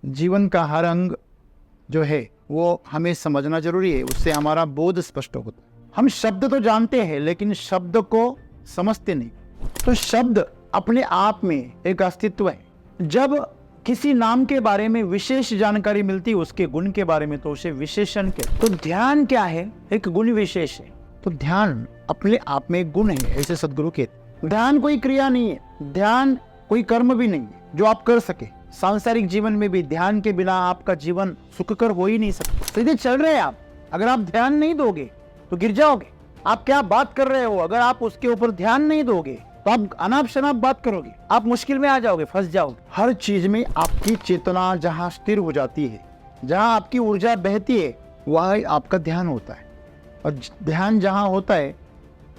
जीवन का हर अंग जो है वो हमें समझना जरूरी है, उससे हमारा बोध स्पष्ट होता है। हम शब्द तो जानते हैं लेकिन शब्द को समझते नहीं। तो शब्द अपने आप में एक अस्तित्व है। जब किसी नाम के बारे में विशेष जानकारी मिलती है, उसके गुण के बारे में, तो उसे विशेषण कहते। तो ध्यान क्या है? एक गुण विशेष है। तो ध्यान अपने आप में एक गुण है, ऐसे सदगुरु कहते। ध्यान कोई क्रिया नहीं है, ध्यान कोई कर्म भी नहीं है जो आप कर सके। सांसारिक जीवन में भी ध्यान के बिना आपका जीवन सुखकर हो ही नहीं सकता। सीधे चल रहे हैं आप, अगर आप ध्यान नहीं दोगे तो गिर जाओगे। आप क्या बात कर रहे हो, अगर आप उसके ऊपर ध्यान नहीं दोगे तो आप अनाप शनाप बात करोगे, आप मुश्किल में आ जाओगे, फंस जाओगे। हर चीज में आपकी चेतना जहां स्थिर हो जाती है, जहां आपकी ऊर्जा बहती है, वह आपका ध्यान होता है। और ध्यान जहां होता है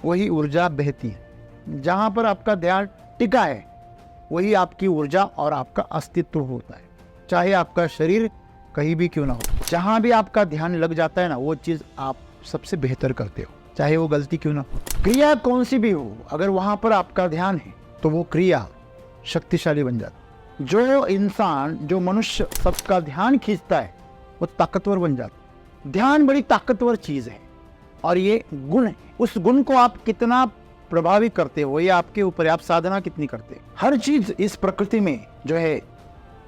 वही ऊर्जा बहती है। जहां पर आपका ध्यान टिका है वही आपकी ऊर्जा और आपका अस्तित्व होता है, चाहे आपका शरीर कहीं भी क्यों ना हो। जहां भी आपका ध्यान लग जाता है ना, वो चीज आप सबसे बेहतर करते हो, चाहे वो गलती क्यों ना हो। क्रिया कौन सी भी हो, अगर वहां पर आपका ध्यान है तो वो क्रिया शक्तिशाली बन जाती है। जो इंसान, जो मनुष्य सबका ध्यान खींचता है वो ताकतवर बन जाता है। ध्यान बड़ी ताकतवर चीज है और ये गुण है। उस गुण को आप कितना प्रभावी करते हो ये आपके ऊपर है, आप साधना कितनी करते हो। हर चीज इस प्रकृति में जो है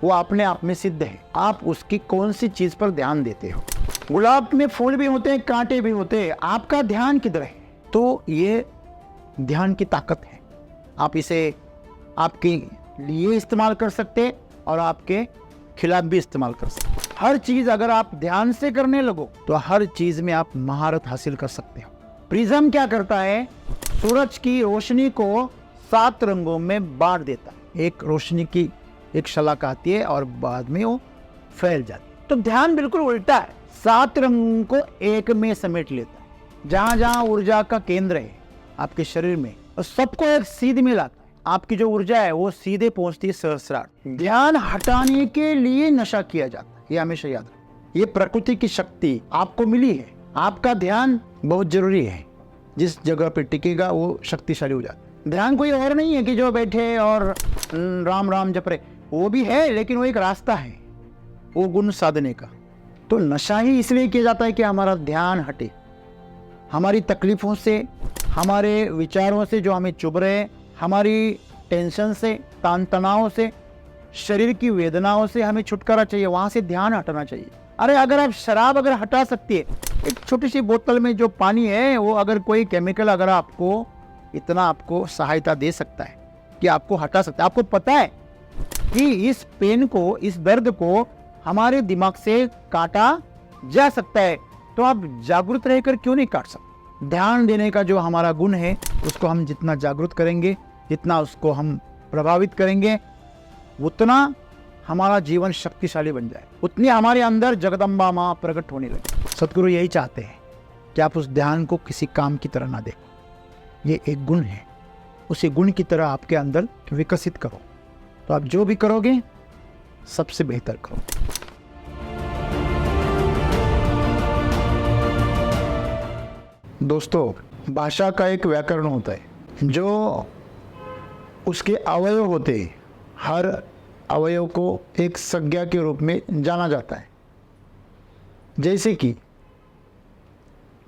वो अपने आप में सिद्ध है। आप उसकी कौन सी चीज पर ध्यान देते हो। गुलाब में फूल भी होते हैं, कांटे भी होते हैं, आपका ध्यान किधर है? तो ये ध्यान की ताकत है। आप इसे आपके लिए इस्तेमाल कर सकते और आपके खिलाफ भी इस्तेमाल कर सकते। हर चीज अगर आप ध्यान से करने लगो तो हर चीज में आप महारत हासिल कर सकते हो। प्रिज्म क्या करता है? सूरज की रोशनी को 7 रंगों में बांट देता है। एक रोशनी की एक शलाका आती है और बाद में वो फैल जाती है। तो ध्यान बिल्कुल उल्टा है, 7 रंगों को एक में समेट लेता है। जहां जहां ऊर्जा का केंद्र है आपके शरीर में, और सबको एक सीध में लाता है। आपकी जो ऊर्जा है वो सीधे पहुंचती है सहस्रार। ध्यान हटाने के लिए नशा किया जाता है, ये हमेशा याद रखो। ये प्रकृति की शक्ति आपको मिली है। आपका ध्यान बहुत जरूरी है, जिस जगह पे टिकेगा वो शक्तिशाली हो जाता है। ध्यान कोई और नहीं है कि जो बैठे और राम राम जप रहे, वो भी है लेकिन वो एक रास्ता है वो गुण साधने का। तो नशा ही इसलिए किया जाता है कि हमारा ध्यान हटे, हमारी तकलीफों से, हमारे विचारों से जो हमें चुभ रहे, हमारी टेंशन से, तान तनाव से, शरीर की वेदनाओं से हमें छुटकारा चाहिए, वहां से ध्यान हटाना चाहिए। अरे अगर आप शराब अगर हटा सकती है, एक छोटी सी बोतल में जो पानी है वो अगर कोई केमिकल अगर आपको इतना आपको सहायता दे सकता है कि आपको हटा सकता है, आपको पता है कि इस पेन को, इस दर्द को हमारे दिमाग से काटा जा सकता है, तो आप जागरूक रहकर क्यों नहीं काट सकते? ध्यान देने का जो हमारा गुण है उसको हम जितना जागरूक करेंगे, जितना उसको हम प्रभावित करेंगे, उतना हमारा जीवन शक्तिशाली बन जाए, उतनी हमारे अंदर जगदम्बा माँ प्रकट होने लगे। सतगुरु यही चाहते हैं कि आप उस ध्यान को किसी काम की तरह ना देखो। ये एक गुण है, उसी गुण की तरह आपके अंदर विकसित करो, तो आप जो भी करोगे सबसे बेहतर करो। दोस्तों, भाषा का एक व्याकरण होता है, जो उसके अवयव होते हैं। हर अवयव को एक संज्ञा के रूप में जाना जाता है। जैसे कि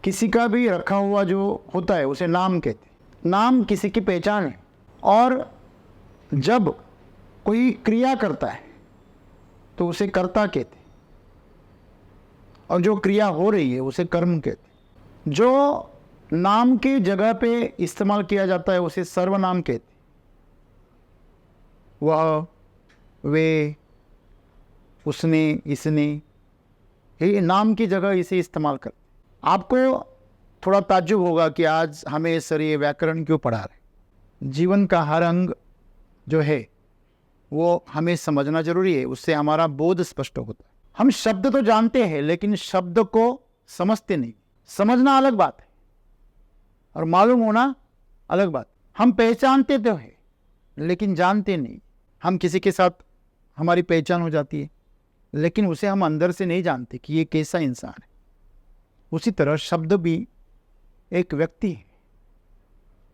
किसी का भी रखा हुआ जो होता है उसे नाम कहते हैं। नाम किसी की पहचान है। और जब कोई क्रिया करता है तो उसे कर्ता कहते हैं, और जो क्रिया हो रही है उसे कर्म कहते हैं। जो नाम की जगह पे इस्तेमाल किया जाता है उसे सर्वनाम कहते हैं। वह, वे, उसने, इसने, ये नाम की जगह इसे इस्तेमाल करते। आपको थोड़ा ताज्जुब होगा कि आज हमें सर ये व्याकरण क्यों पढ़ा रहे। जीवन का हर अंग जो है वो हमें समझना जरूरी है, उससे हमारा बोध स्पष्ट होता है। हम शब्द तो जानते हैं लेकिन शब्द को समझते नहीं। समझना अलग बात है और मालूम होना अलग बात। हम पहचानते तो है लेकिन जानते नहीं। हम किसी के साथ हमारी पहचान हो जाती है लेकिन उसे हम अंदर से नहीं जानते कि ये कैसा इंसान है। उसी तरह शब्द भी एक व्यक्ति है,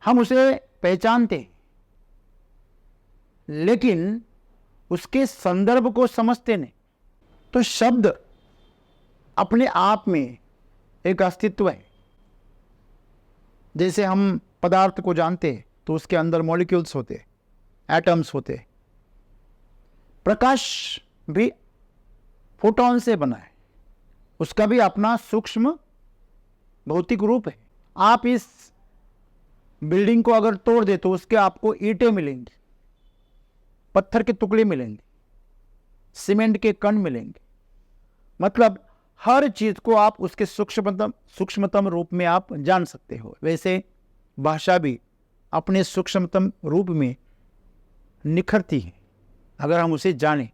हम उसे पहचानते हैं लेकिन उसके संदर्भ को समझते नहीं। तो शब्द अपने आप में एक अस्तित्व है। जैसे हम पदार्थ को जानते हैं तो उसके अंदर मॉलिक्यूल्स होते, एटम्स होते। प्रकाश भी फोटोन से बना है, उसका भी अपना सूक्ष्म भौतिक रूप है। आप इस बिल्डिंग को अगर तोड़ दे तो उसके आपको ईंटें मिलेंगी, पत्थर के टुकड़े मिलेंगे, सीमेंट के कण मिलेंगे। मतलब हर चीज को आप उसके सूक्ष्मतम रूप में आप जान सकते हो। वैसे भाषा भी अपने सूक्ष्मतम रूप में निखरती है अगर हम उसे जानें।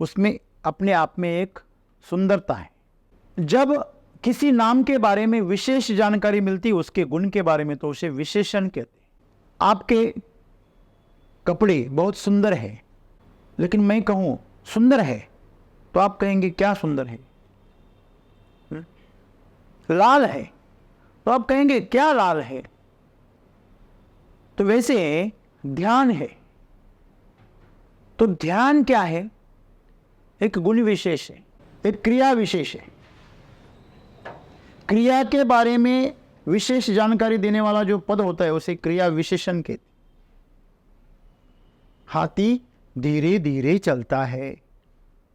उसमें अपने आप में एक सुंदरता है। जब किसी नाम के बारे में विशेष जानकारी मिलती है, उसके गुण के बारे में, तो उसे विशेषण कहते हैं। आपके कपड़े बहुत सुंदर है, लेकिन मैं कहूं सुंदर है तो आप कहेंगे क्या सुंदर है। लाल है तो आप कहेंगे क्या लाल है। तो वैसे ध्यान है तो ध्यान क्या है, एक गुण विशेष है, एक क्रिया विशेष है। क्रिया के बारे में विशेष जानकारी देने वाला जो पद होता है उसे क्रिया विशेषण कहते। हाथी धीरे धीरे चलता है।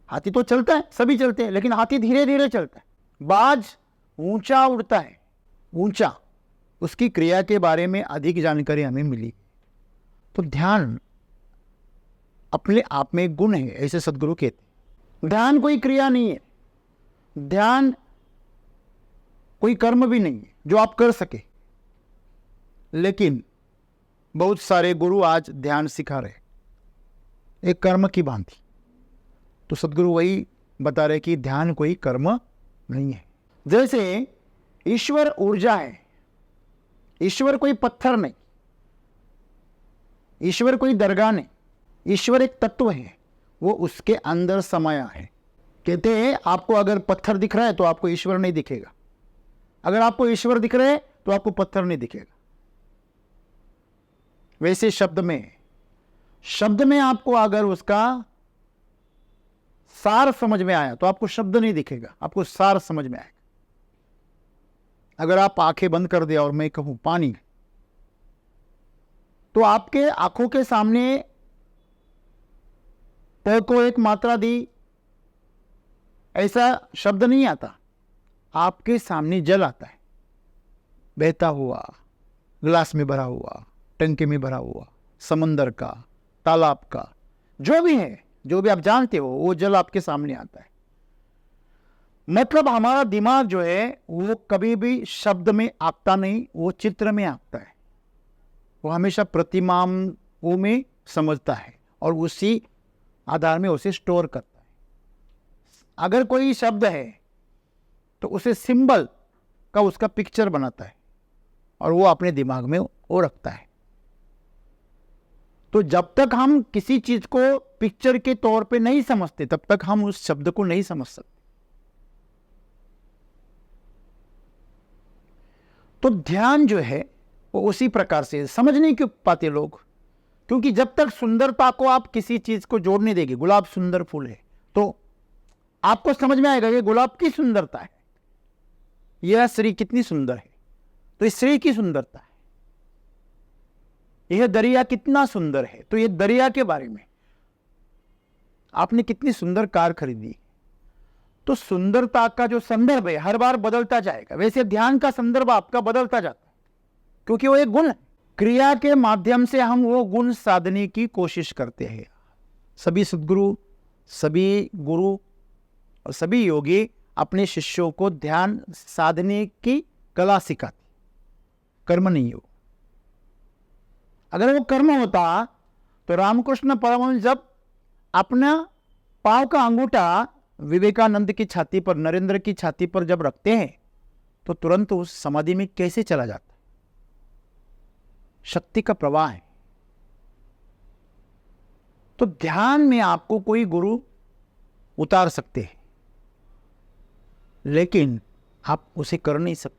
हाथी तो चलता है, सभी चलते हैं, लेकिन हाथी धीरे धीरे चलता है। बाज ऊंचा उड़ता है, ऊंचा। उसकी क्रिया के बारे में अधिक जानकारी हमें मिली। तो ध्यान अपने आप में एक गुण है, ऐसे सद्गुरु कहते। ध्यान कोई क्रिया नहीं है, ध्यान कोई कर्म भी नहीं है जो आप कर सके। लेकिन बहुत सारे गुरु आज ध्यान सिखा रहे, एक कर्म की भांति। तो सद्गुरु वही बता रहे कि ध्यान कोई कर्म नहीं है। जैसे ईश्वर ऊर्जा है, ईश्वर कोई पत्थर नहीं, ईश्वर कोई दरगाह नहीं, ईश्वर एक तत्व है, वो उसके अंदर समाया है। कहते हैं आपको अगर पत्थर दिख रहा है तो आपको ईश्वर नहीं दिखेगा, अगर आपको ईश्वर दिख रहा है तो आपको पत्थर नहीं दिखेगा। वैसे शब्द में आपको अगर उसका सार समझ में आया तो आपको शब्द नहीं दिखेगा, आपको सार समझ में आएगा। अगर आप आंखें बंद कर दिया और मैं कहूं पानी, तो आपके आंखों के सामने तय को एक मात्रा दी, ऐसा शब्द नहीं आता। आपके सामने जल आता है, बहता हुआ, गिलास में भरा हुआ, टंकी में भरा हुआ, समंदर का, तालाब का, जो भी है, जो भी आप जानते हो, वो जल आपके सामने आता है। मतलब हमारा दिमाग जो है वो कभी भी शब्द में आंकता नहीं, वो चित्र में आंकता है। वो हमेशा प्रतिमाओं में समझता है और उसी आधार में उसे स्टोर करता है। अगर कोई शब्द है तो उसे सिंबल का उसका पिक्चर बनाता है और वो अपने दिमाग में वो रखता है। तो जब तक हम किसी चीज को पिक्चर के तौर पे नहीं समझते तब तक हम उस शब्द को नहीं समझ सकते। तो ध्यान जो है वो उसी प्रकार से समझ नहीं क्यों पाते लोग, क्योंकि जब तक सुंदरता को आप किसी चीज को जोड़ नहीं देंगे, गुलाब सुंदर फूल है तो आपको समझ में आएगा ये गुलाब की सुंदरता है, यह स्त्री कितनी सुंदर है तो इस स्त्री की सुंदरता है, यह दरिया कितना सुंदर है तो यह दरिया के बारे में। आपने कितनी सुंदर कार खरीदी, तो सुंदरता का जो संदर्भ है हर बार बदलता जाएगा। वैसे ध्यान का संदर्भ आपका बदलता जाता है, क्योंकि वो एक गुण है। क्रिया के माध्यम से हम वो गुण साधने की कोशिश करते हैं। सभी सद्गुरु, सभी गुरु और सभी योगी अपने शिष्यों को ध्यान साधने की कला सिखाते, कर्म नहीं हो। अगर वो कर्म होता तो रामकृष्ण परमहंस जब अपना पांव का अंगूठा विवेकानंद की छाती पर, नरेंद्र की छाती पर जब रखते हैं तो तुरंत उस समाधि में कैसे चला जाता है। शक्ति का प्रवाह है। तो ध्यान में आपको कोई गुरु उतार सकते हैं, लेकिन आप उसे कर नहीं सकते,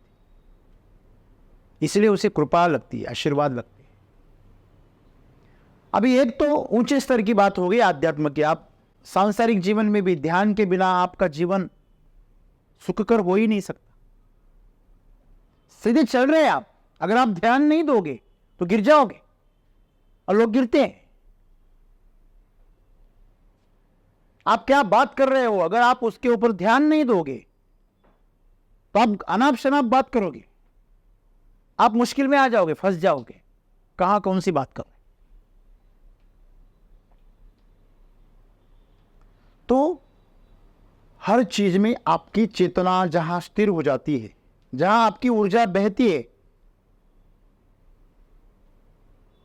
इसलिए उसे कृपा लगती है, आशीर्वाद लगती है। अभी एक तो ऊंचे स्तर की बात हो गई आध्यात्म की, आप सांसारिक जीवन में भी ध्यान के बिना आपका जीवन सुखकर हो ही नहीं सकता। सीधे चल रहे हैं आप, अगर आप ध्यान नहीं दोगे तो गिर जाओगे, और लोग गिरते हैं। आप क्या बात कर रहे हो, अगर आप उसके ऊपर ध्यान नहीं दोगे तो आप अनाप शनाप बात करोगे, आप मुश्किल में आ जाओगे, फंस जाओगे, कहां कौन सी बात कर रहे। तो हर चीज में आपकी चेतना जहां स्थिर हो जाती है, जहां आपकी ऊर्जा बहती है,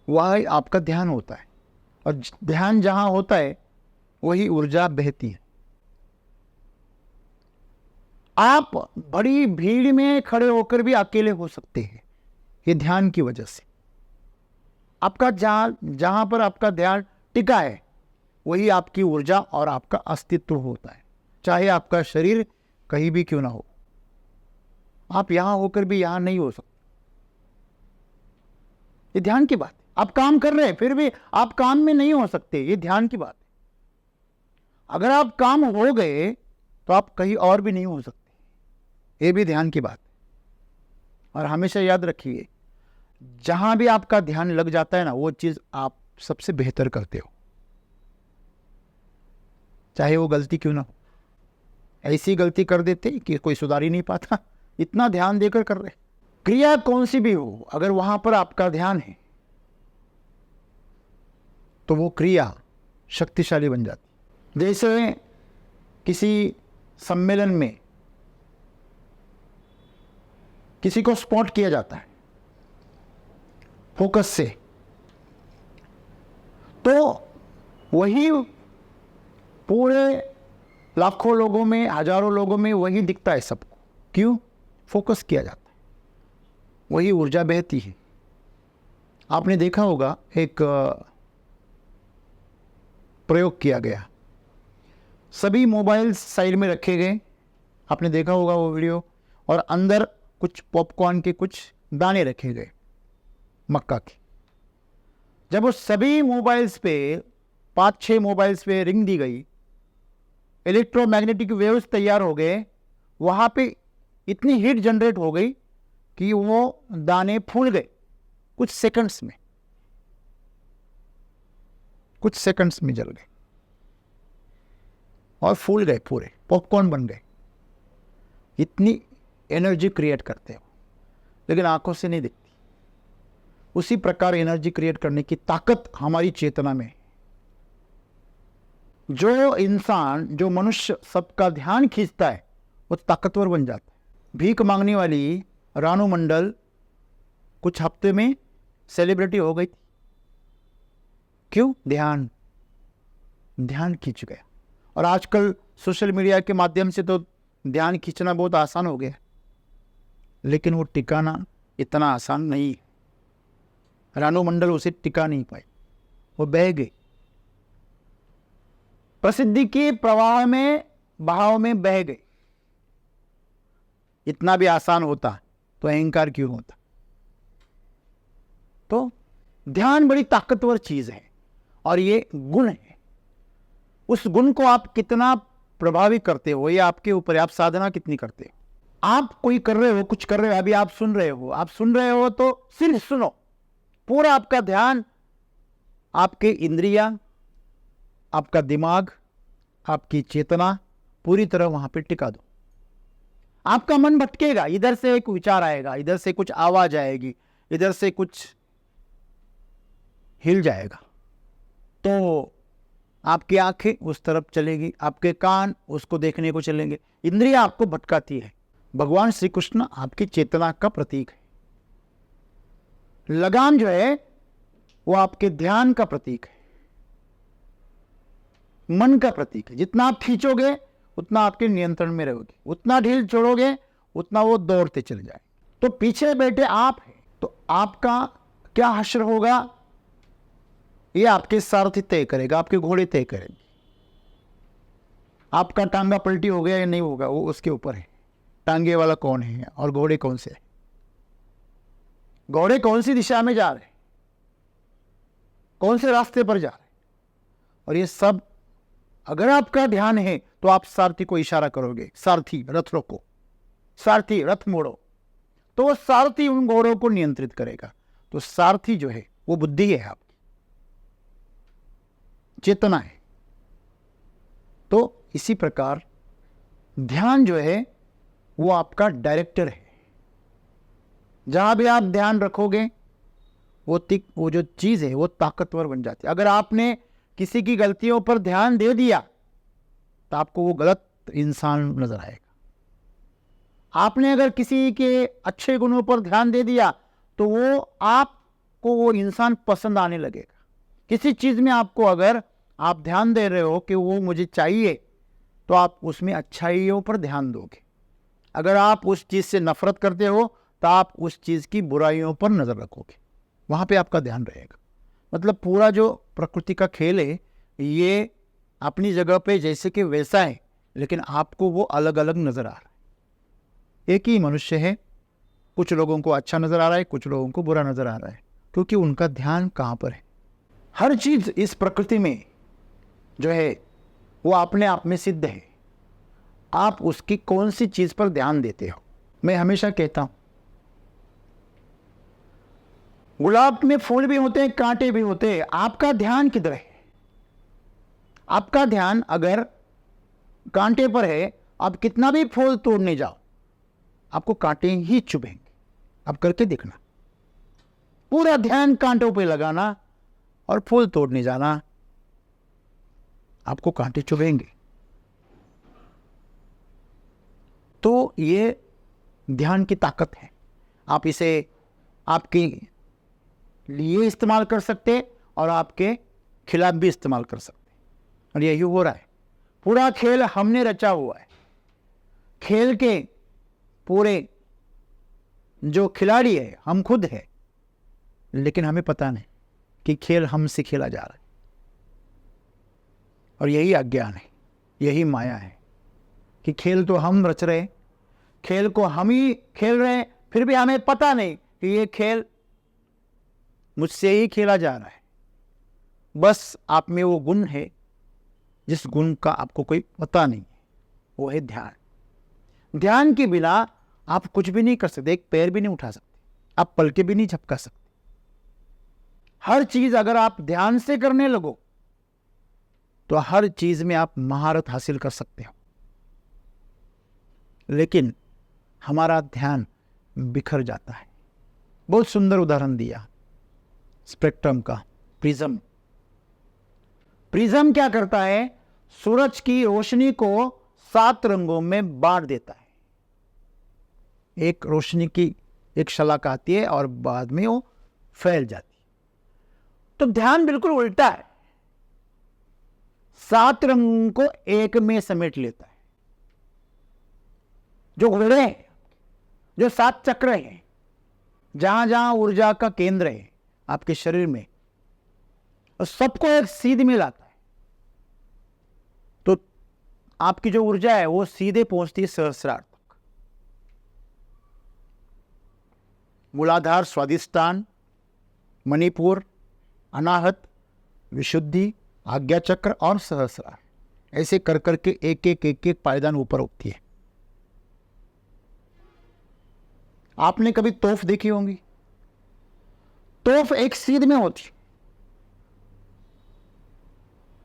वह आपका ध्यान होता है, और ध्यान जहां होता है वही ऊर्जा बहती है। आप बड़ी भीड़ में खड़े होकर भी अकेले हो सकते हैं, ये ध्यान की वजह से। आपका जहां पर आपका ध्यान टिका है वही आपकी ऊर्जा और आपका अस्तित्व होता है, चाहे आपका शरीर कहीं भी क्यों ना हो। आप यहां होकर भी यहां नहीं हो सकते, ये ध्यान की बात है। आप काम कर रहे हैं फिर भी आप काम में नहीं हो सकते, ये ध्यान की बात है। अगर आप काम हो गए तो आप कहीं और भी नहीं हो सकते, ये भी ध्यान की बात है। और हमेशा याद रखिए, जहां भी आपका ध्यान लग जाता है ना, वो चीज आप सबसे बेहतर करते हो, चाहे वो गलती क्यों ना हो। ऐसी गलती कर देते कि कोई सुधार ही नहीं पाता, इतना ध्यान देकर कर रहे। क्रिया कौन सी भी हो, अगर वहां पर आपका ध्यान है तो वो क्रिया शक्तिशाली बन जाती। जैसे किसी सम्मेलन में किसी को स्पॉट किया जाता है फोकस से, तो वही पूरे लाखों लोगों में, हजारों लोगों में वही दिखता है सबको। क्यों? फोकस किया जाता है, वही ऊर्जा बहती है। आपने देखा होगा एक प्रयोग किया गया, सभी मोबाइल साइड में रखे गए, आपने देखा होगा वो वीडियो, और अंदर कुछ पॉपकॉर्न के कुछ दाने रखे गए मक्का के। जब वो सभी मोबाइल्स पे 5-6 मोबाइल्स पे रिंग दी गई, इलेक्ट्रोमैग्नेटिक वेव्स तैयार हो गए, वहां पे इतनी हीट जनरेट हो गई कि वो दाने फूल गए कुछ सेकंड्स में, कुछ सेकंड्स में जल गए और फूल गए, पूरे पॉपकॉर्न बन गए। इतनी एनर्जी क्रिएट करते हो, लेकिन आंखों से नहीं दिखती। उसी प्रकार एनर्जी क्रिएट करने की ताकत हमारी चेतना में है। जो इंसान, जो मनुष्य सबका ध्यान खींचता है वो ताकतवर बन जाता है। भीख मांगने वाली रानू मंडल कुछ हफ्ते में सेलिब्रिटी हो गई थी। क्यों? ध्यान खींच गया। और आजकल सोशल मीडिया के माध्यम से तो ध्यान खींचना बहुत आसान हो गया, लेकिन वो टिकाना इतना आसान नहीं है। रानू मंडल उसे टिका नहीं पाई, वो बह गई, प्रसिद्धि के प्रवाह में, बहाव में बह गई। इतना भी आसान होता तो अहंकार क्यों होता? तो ध्यान बड़ी ताकतवर चीज है, और ये गुण है। उस गुण को आप कितना प्रभावित करते हो ये आपके ऊपर है। आप साधना कितनी करते हो। आप कोई कर रहे हो, कुछ कर रहे हो, अभी आप सुन रहे हो तो सिर्फ सुनो, पूरा आपका ध्यान, आपके इंद्रियां, आपका दिमाग, आपकी चेतना पूरी तरह वहां पे टिका दो। आपका मन भटकेगा, इधर से एक विचार आएगा, इधर से कुछ आवाज आएगी, इधर से कुछ हिल जाएगा, तो आपकी आंखें उस तरफ चलेगी, आपके कान उसको देखने को चलेंगे, इंद्रियां आपको भटकाती है। भगवान श्री कृष्ण आपकी चेतना का प्रतीक है। लगाम जो है वो आपके ध्यान का प्रतीक है, मन का प्रतीक है। जितना आप खींचोगे उतना आपके नियंत्रण में रहोगे, उतना ढील छोड़ोगे उतना वो दौड़ते चले जाए। तो पीछे बैठे आप हैं, तो आपका क्या हश्र होगा ये आपके सारथी तय करेगा, आपके घोड़े तय करेंगे। आपका टांगा पलटी हो गया या नहीं होगा वो उसके ऊपर है। टांगे वाला कौन है और घोड़े कौन से है, घोड़े कौन सी दिशा में जा रहे हैं, कौन से रास्ते पर जा रहे हैं, और ये सब अगर आपका ध्यान है तो आप सारथी को इशारा करोगे, सारथी रथ रोको, सारथी रथ मोड़ो, तो वो सारथी उन घोड़ों को नियंत्रित करेगा। तो सारथी जो है वो बुद्धि है, आपकी चेतना है। तो इसी प्रकार ध्यान जो है वो आपका डायरेक्टर है। जहां भी आप ध्यान रखोगे वो जो चीज है वो ताकतवर बन जाती है। अगर आपने किसी की गलतियों पर ध्यान दे दिया तो आपको वो गलत इंसान नजर आएगा। आपने अगर किसी के अच्छे गुणों पर ध्यान दे दिया तो वो आपको वो इंसान पसंद आने लगेगा। किसी चीज में आपको अगर आप ध्यान दे रहे हो कि वो मुझे चाहिए, तो आप उसमें अच्छाइयों पर ध्यान दोगे। अगर आप उस चीज से नफरत करते हो तो आप उस चीज की बुराइयों पर नजर रखोगे, वहां पे आपका ध्यान रहेगा। मतलब पूरा जो प्रकृति का खेल है ये अपनी जगह पे जैसे कि वैसा है, लेकिन आपको वो अलग अलग नजर आ रहा है। एक ही मनुष्य है, कुछ लोगों को अच्छा नजर आ रहा है, कुछ लोगों को बुरा नजर आ रहा है, क्योंकि उनका ध्यान कहां पर है। हर चीज इस प्रकृति में जो है वो अपने आप में सिद्ध है। आप उसकी कौन सी चीज पर ध्यान देते हो। मैं हमेशा कहता हूं, गुलाब में फूल भी होते हैं, कांटे भी होते हैं, आपका ध्यान किधर है। आपका ध्यान अगर कांटे पर है, आप कितना भी फूल तोड़ने जाओ आपको कांटे ही चुभेंगे। आप करके देखना, पूरा ध्यान कांटों पे लगाना और फूल तोड़ने जाना, आपको कांटे चुभेंगे। तो ये ध्यान की ताकत है। आप इसे आपके लिए इस्तेमाल कर सकते और आपके खिलाफ भी इस्तेमाल कर सकते, और यही हो रहा है। पूरा खेल हमने रचा हुआ है। खेल के पूरे जो खिलाड़ी है हम खुद है, लेकिन हमें पता नहीं कि खेल हमसे खेला जा रहा है। और यही अज्ञान है, यही माया है कि खेल तो हम रच रहे, खेल को हम ही खेल रहे हैं, फिर भी हमें पता नहीं कि ये खेल मुझसे ही खेला जा रहा है। बस आप में वो गुण है जिस गुण का आपको कोई पता नहीं है, वो है ध्यान। ध्यान के बिना आप कुछ भी नहीं कर सकते, एक पैर भी नहीं उठा सकते, आप पलके भी नहीं झपका सकते। हर चीज अगर आप ध्यान से करने लगो तो हर चीज में आप महारत हासिल कर सकते हो। लेकिन हमारा ध्यान बिखर जाता है। बहुत सुंदर उदाहरण दिया स्पेक्ट्रम का, प्रिज्म। प्रिज्म क्या करता है, सूरज की रोशनी को 7 रंगों में बांट देता है। एक रोशनी की एक शलाका आती है और बाद में वो फैल जाती है। तो ध्यान बिल्कुल उल्टा है, 7 रंगों को एक में समेट लेता है। जो घोड़े हैं, जो 7 चक्र हैं, जहां जहां ऊर्जा का केंद्र है आपके शरीर में, और सबको एक सीध में लाता है। तो आपकी जो ऊर्जा है वो सीधे पहुंचती है सहस्रार तक। मूलाधार, स्वादिष्टान, मणिपुर, अनाहत, विशुद्धि, आज्ञा चक्र और सहस्रार, ऐसे कर करके एक एक पायदान ऊपर उठती है। आपने कभी तोफ देखी होंगी, तोफ एक सीध में होती,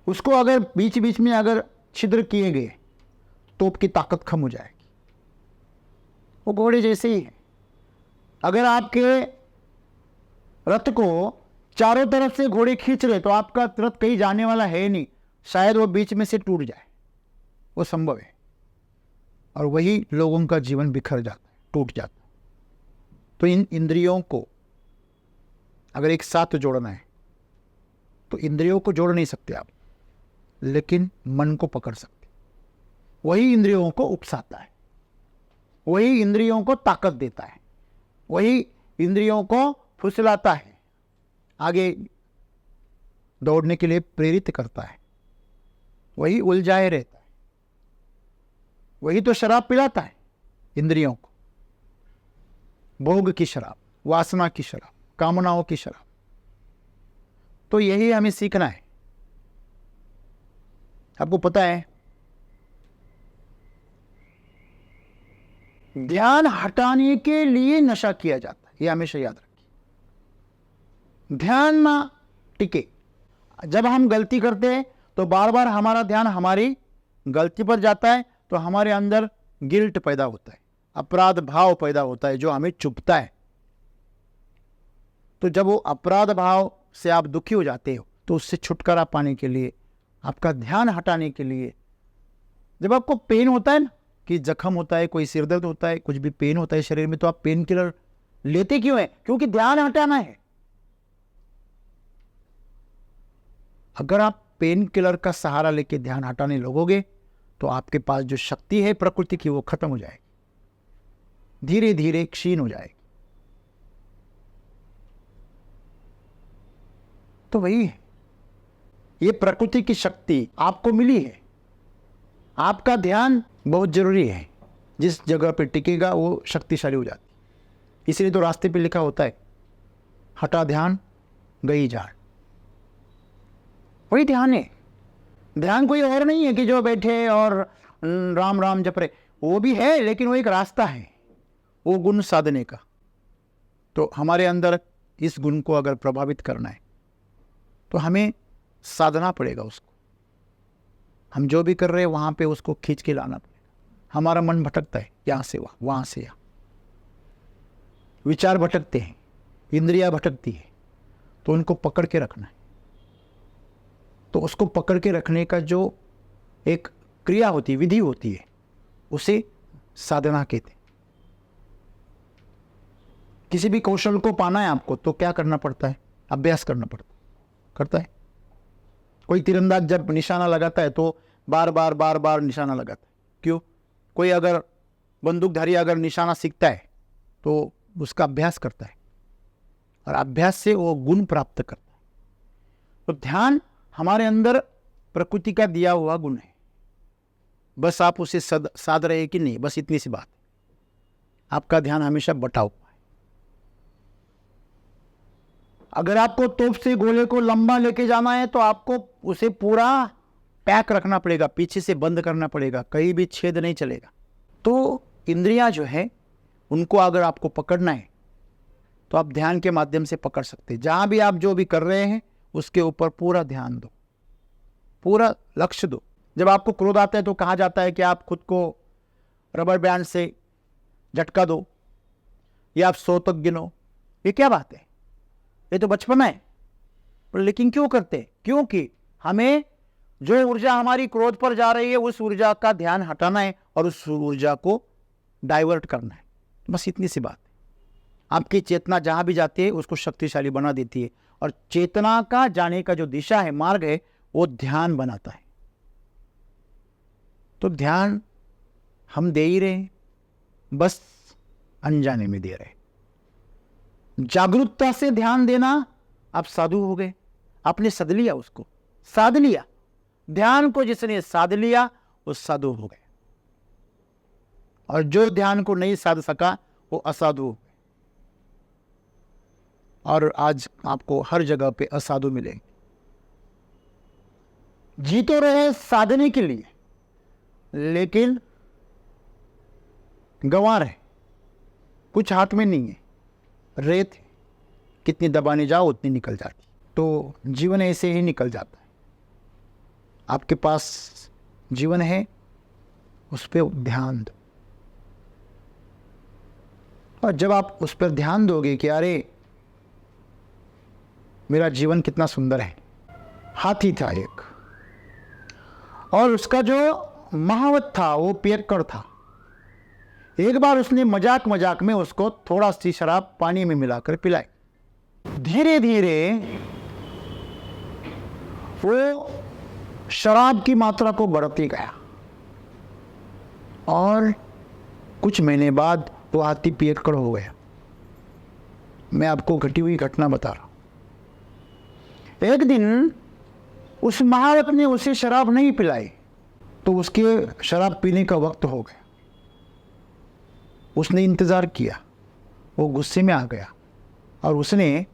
उसको अगर बीच बीच में अगर छिद्र किए गए तोप की ताकत कम हो जाएगी। वो घोड़े जैसे ही है। अगर आपके रथ को चारों तरफ से घोड़े खींच रहे तो आपका रथ कहीं जाने वाला है नहीं, शायद वो बीच में से टूट जाए, वो संभव है। और वही लोगों का जीवन बिखर जाता है, टूट जाता है। तो इन इंद्रियों को अगर एक साथ जोड़ना है तो इंद्रियों को जोड़ नहीं सकते आप, लेकिन मन को पकड़ सकते। वही इंद्रियों को उकसाता है, वही इंद्रियों को ताकत देता है, वही इंद्रियों को फुसलाता है, आगे दौड़ने के लिए प्रेरित करता है। वही उलझाए रहता है, वही तो शराब पिलाता है इंद्रियों को, भोग की शराब, वासना की शराब, कामनाओं की शराब। तो यही हमें सीखना है आपको पता है ध्यान हटाने के लिए नशा किया जाता है, ये हमेशा याद रखिए। ध्यान ना टिके, जब हम गलती करते हैं तो बार बार हमारा ध्यान हमारी गलती पर जाता है, तो हमारे अंदर गिल्ट पैदा होता है, अपराध भाव पैदा होता है जो हमें चुभता है। तो जब वो अपराध भाव से आप दुखी हो जाते हो तो उससे छुटकारा पाने के लिए, आपका ध्यान हटाने के लिए, जब आपको पेन होता है ना, कि जख्म होता है, कोई सिरदर्द होता है, कुछ भी पेन होता है शरीर में, तो आप पेन किलर लेते क्यों है? क्योंकि ध्यान हटाना है। अगर आप पेन किलर का सहारा लेके ध्यान हटाने लगोगे तो आपके पास जो शक्ति है प्रकृति की वो खत्म हो जाएगी, धीरे धीरे क्षीण हो जाएगी। तो वही है, ये प्रकृति की शक्ति आपको मिली है। आपका ध्यान बहुत जरूरी है, जिस जगह पे टिकेगा वो शक्तिशाली हो जाती। इसलिए तो रास्ते पे लिखा होता है, हटा ध्यान गई जान। वही ध्यान है। ध्यान कोई और नहीं है कि जो बैठे और राम राम जप रहे, वो भी है, लेकिन वो एक रास्ता है, वो गुण साधने का। तो हमारे अंदर इस गुण को अगर प्रभावित करना है तो हमें साधना पड़ेगा उसको। हम जो भी कर रहे हैं वहाँ पे उसको खींच के लाना पड़ेगा। हमारा मन भटकता है, यहाँ से वहाँ, वहाँ से यहाँ, विचार भटकते हैं, इंद्रियां भटकती है, तो उनको पकड़ के रखना है। तो उसको पकड़ के रखने का जो एक क्रिया होती है, विधि होती है, उसे साधना कहते हैं। किसी भी कौशल को पाना है आपको तो क्या करना पड़ता है? अभ्यास करना करता है। कोई तीरंदाज जब निशाना लगाता है तो बार बार बार बार निशाना लगाता है। क्यों? कोई अगर बंदूकधारी अगर निशाना सीखता है तो उसका अभ्यास करता है, और अभ्यास से वो गुण प्राप्त करता है। तो ध्यान हमारे अंदर प्रकृति का दिया हुआ गुण है, बस आप उसे साध रहे कि नहीं, बस इतनी सी बात है। आपका ध्यान हमेशा बटा हुआ है। अगर आपको तोप से गोले को लंबा लेके जाना है तो आपको उसे पूरा पैक रखना पड़ेगा, पीछे से बंद करना पड़ेगा, कहीं भी छेद नहीं चलेगा। तो इंद्रियां जो है उनको अगर आपको पकड़ना है तो आप ध्यान के माध्यम से पकड़ सकते हैं। जहां भी आप जो भी कर रहे हैं उसके ऊपर पूरा ध्यान दो, पूरा लक्ष्य दो। जब आपको क्रोध आता है तो कहा जाता है कि आप खुद को रबर बैंड से झटका दो या आप 100 तक गिनो। ये क्या बात है? ये तो बचपना है। पर लेकिन क्यों करते? क्योंकि हमें जो ऊर्जा हमारी क्रोध पर जा रही है उस ऊर्जा का ध्यान हटाना है और उस ऊर्जा को डाइवर्ट करना है। बस इतनी सी बात है। आपकी चेतना जहां भी जाती है उसको शक्तिशाली बना देती है, और चेतना का जाने का जो दिशा है, मार्ग है, वो ध्यान बनाता है। तो ध्यान हम दे ही रहे, बस अनजाने में दे रहे। जागरूकता से ध्यान देना, आप साधु हो गए, आपने सद लिया, उसको साध लिया। ध्यान को जिसने साध लिया वो साधु हो गए, और जो ध्यान को नहीं साध सका वो असाधु हो गए। और आज आपको हर जगह पे असाधु मिलेंगे। जी तो रहे साधने के लिए, लेकिन गंवार है, कुछ हाथ में नहीं है, रेत है, कितनी दबाने जाओ उतनी निकल जाती। तो जीवन ऐसे ही निकल जाता है। आपके पास जीवन है, उस पर ध्यान दो, और जब आप उस पर ध्यान दोगे कि अरे मेरा जीवन कितना सुंदर है। हाथी था एक, और उसका जो महावत था वो पियक्कड़ था। एक बार उसने मजाक मजाक में उसको थोड़ा सी शराब पानी में मिलाकर पिलाई। धीरे धीरे वो शराब की मात्रा को बढ़ती गया, और कुछ महीने बाद वो हाथी पियक्कड़ हो गया। मैं आपको घटी हुई घटना बता रहा हूं। एक दिन उस महावत ने उसे शराब नहीं पिलाई, तो उसके शराब पीने का वक्त हो गया। उसने इंतजार किया, वो गुस्से में आ गया और उसने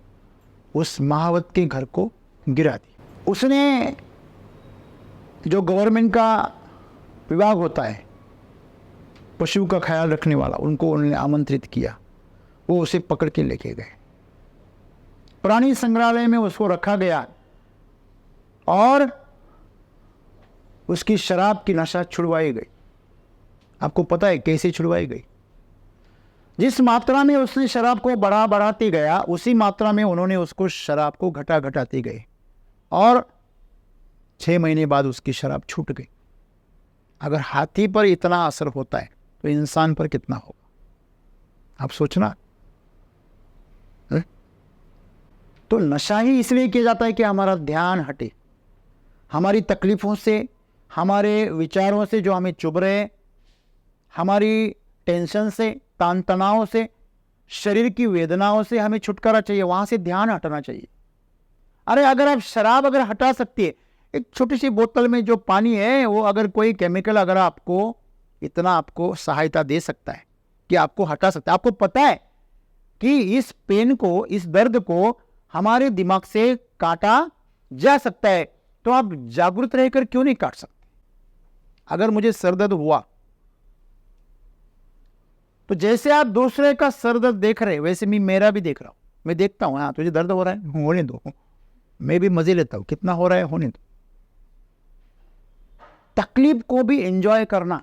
उस महावत के घर को गिरा दी। उसने जो गवर्नमेंट का विभाग होता है पशु का ख्याल रखने वाला, उनको उन्होंने आमंत्रित किया, वो उसे पकड़ के लेके गए, प्राणी संग्रहालय में उसको रखा गया और उसकी शराब की नशा छुड़वाई गई। आपको पता है कैसे छुड़वाई गई? जिस मात्रा में उसने शराब को बढ़ाते गया, उसी मात्रा में उन्होंने उसको शराब को घटाते गए और 6 महीने बाद उसकी शराब छूट गई। अगर हाथी पर इतना असर होता है तो इंसान पर कितना होगा, आप सोचना। तो नशा ही इसलिए किया जाता है कि हमारा ध्यान हटे, हमारी तकलीफों से, हमारे विचारों से जो हमें चुभ रहे, हमारी टेंशन से, तान तनाव से, शरीर की वेदनाओं से हमें छुटकारा चाहिए, वहां से ध्यान हटाना चाहिए। अरे अगर आप शराब अगर हटा सकती है, एक छोटी सी बोतल में जो पानी है वो अगर कोई केमिकल अगर आपको इतना आपको सहायता दे सकता है कि आपको हटा सकता है, आपको पता है कि इस पेन को, इस दर्द को हमारे दिमाग से काटा जा सकता है, तो आप जागरूक रहकर क्यों नहीं काट सकते? अगर मुझे सर दर्द हुआ तो जैसे आप दूसरे का सर दर्द देख रहे हैं वैसे मैं मेरा भी देख रहा हूं, मैं देखता हूं, हाँ तुझे दर्द हो रहा है, होने दो, मैं भी मजे लेता हूं, कितना हो रहा है होने दो। तकलीफ को भी एंजॉय करना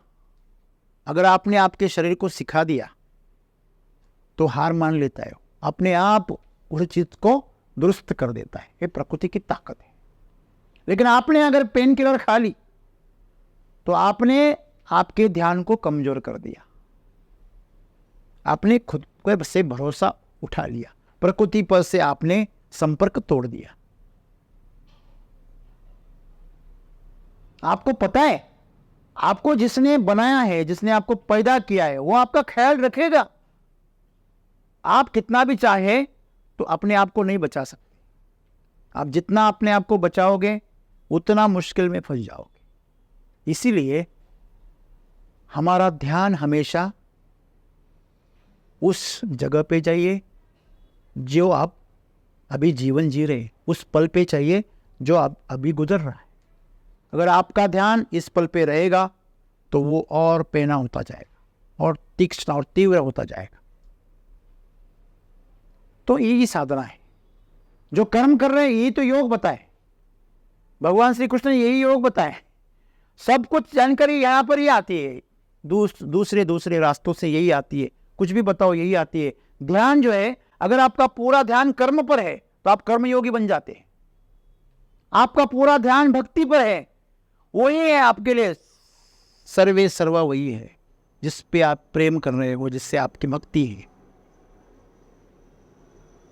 अगर आपने आपके शरीर को सिखा दिया तो हार मान लेता है, अपने आप उस चीज को दुरुस्त कर देता है। ये प्रकृति की ताकत है। लेकिन आपने अगर पेन किलर खा ली तो आपने आपके ध्यान को कमजोर कर दिया, आपने खुद को से भरोसा उठा लिया, प्रकृति पर से आपने संपर्क तोड़ दिया। आपको पता है आपको जिसने बनाया है, जिसने आपको पैदा किया है, वो आपका ख्याल रखेगा। आप कितना भी चाहे तो अपने आप को नहीं बचा सकते। आप जितना अपने आप को बचाओगे उतना मुश्किल में फंस जाओगे। इसीलिए हमारा ध्यान हमेशा उस जगह पे चाहिए जो आप अभी जीवन जी रहे, उस पल पे चाहिए जो आप अभी गुजर रहा है। अगर आपका ध्यान इस पल पे रहेगा तो वो और पैना होता जाएगा और तीक्ष्ण और तीव्र होता जाएगा। तो यही साधना है। जो कर्म कर रहे हैं यही तो योग बताए, भगवान श्री कृष्ण ने यही योग बताए। सब कुछ जानकारी यहां पर ही आती है, दूसरे रास्तों से यही आती है, कुछ भी बताओ यही आती है। ध्यान जो है, अगर आपका पूरा ध्यान कर्म पर है तो आप कर्मयोगी बन जाते हैं। आपका पूरा ध्यान भक्ति पर है, वही है आपके लिए सर्वे सर्वा, वही है जिस पे आप प्रेम कर रहे हो, जिससे आपकी भक्ति है।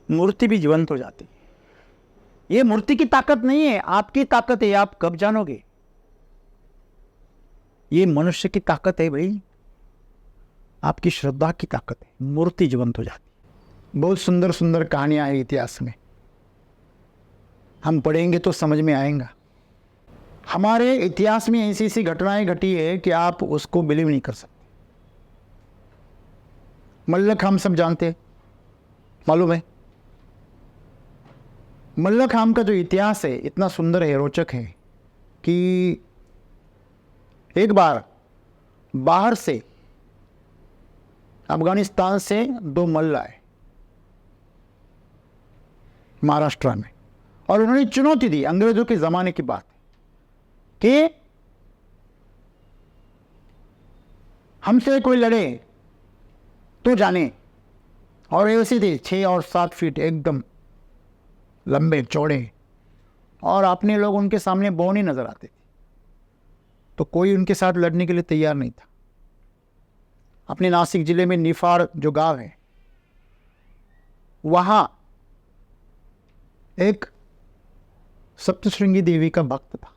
मूर्ति भी जीवंत हो जाती है। ये मूर्ति की ताकत नहीं है, आपकी ताकत है। आप कब जानोगे? ये मनुष्य की ताकत है भाई, आपकी श्रद्धा की ताकत है। मूर्ति जीवंत हो जाती है। बहुत सुंदर सुंदर कहानियां हैं इतिहास में, हम पढ़ेंगे तो समझ में आएगा। हमारे इतिहास में ऐसी ऐसी घटनाएं घटी है कि आप उसको बिलीव नहीं कर सकते। मल्लखांब सब जानते हैं, मालूम है? मल्लखांब का जो इतिहास है इतना सुंदर है, रोचक है कि एक बार बाहर से अफगानिस्तान से 2 मल्ल आए महाराष्ट्र में, और उन्होंने चुनौती दी, अंग्रेजों के जमाने की बात कि हमसे कोई लड़े तो जाने। और ऐसे थे 6 और 7 फीट एकदम लंबे चौड़े, और अपने लोग उनके सामने बौने नजर आते थे। तो कोई उनके साथ लड़ने के लिए तैयार नहीं था। अपने नासिक जिले में निफाड़ जो गांव है, वहां एक सप्तशृंगी देवी का भक्त था,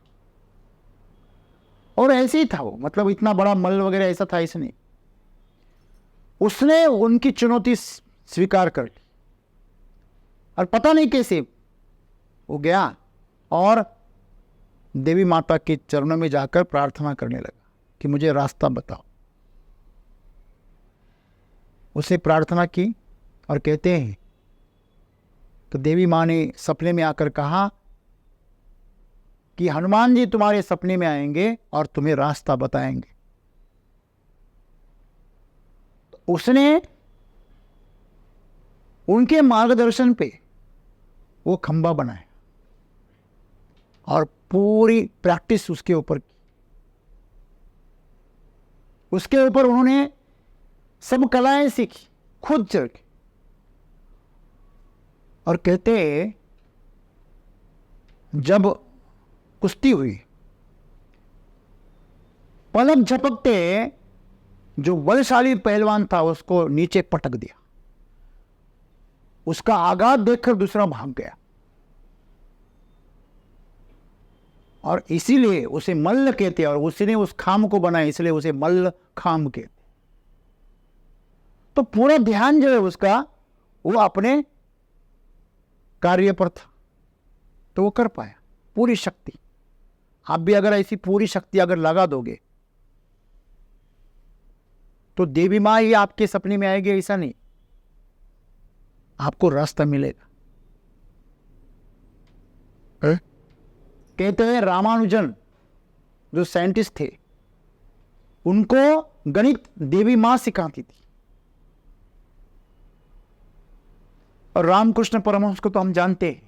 और ऐसे ही था वो, मतलब इतना बड़ा मल्ल वगैरह ऐसा था ऐसा नहीं। उसने उनकी चुनौती स्वीकार कर ली, और पता नहीं कैसे वो गया और देवी माता के चरणों में जाकर प्रार्थना करने लगा कि मुझे रास्ता बताओ। उसे प्रार्थना की, और कहते हैं तो देवी माँ ने सपने में आकर कहा कि हनुमान जी तुम्हारे सपने में आएंगे और तुम्हें रास्ता बताएंगे। तो उसने उनके मार्गदर्शन पे वो खंबा बनाया और पूरी प्रैक्टिस उसके ऊपर की। उसके ऊपर उन्होंने सब कलाएं सीखी खुद चल के। और कहते जब कुश्ती हुई, पलक झपकते जो बलशाली पहलवान था उसको नीचे पटक दिया। उसका आघात देखकर दूसरा भाग गया और इसीलिए उसे मल्ल कहते हैं, और उसने उस खाम को बनाया इसलिए उसे मल्ल खाम कहते। तो पूरा ध्यान जो है उसका वो अपने कार्य पर था, तो वो कर पाया पूरी शक्ति। आप भी अगर ऐसी पूरी शक्ति अगर लगा दोगे तो देवी मां ही आपके सपने में आएगी ऐसा नहीं, आपको रास्ता मिलेगा। कहते हैं रामानुजन जो साइंटिस्ट थे उनको गणित देवी मां सिखाती थी, और रामकृष्ण परमहंस को तो हम जानते हैं,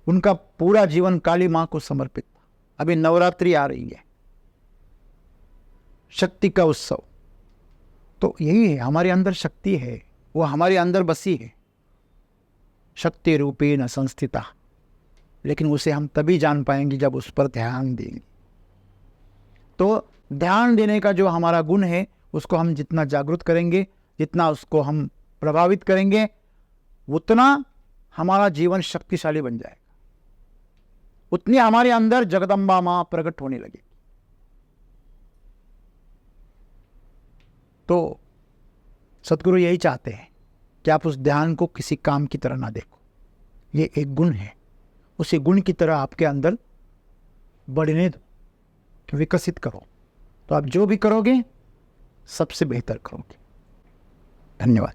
उनका पूरा जीवन काली मां को समर्पित था। अभी नवरात्रि आ रही है, शक्ति का उत्सव, तो यही है हमारे अंदर शक्ति है, वो हमारे अंदर बसी है, शक्ति रूपेण संस्थिता। लेकिन उसे हम तभी जान पाएंगे जब उस पर ध्यान देंगे। तो ध्यान देने का जो हमारा गुण है उसको हम जितना जागृत करेंगे, जितना उसको हम प्रभावित करेंगे, उतना हमारा जीवन शक्तिशाली बन जाएगा, उतनी हमारे अंदर जगदम्बा मां प्रकट होने लगेगी। तो सदगुरु यही चाहते हैं कि आप उस ध्यान को किसी काम की तरह ना देखो, ये एक गुण है, उसी गुण की तरह आपके अंदर बढ़ने दो, विकसित करो। तो आप जो भी करोगे सबसे बेहतर करोगे। धन्यवाद।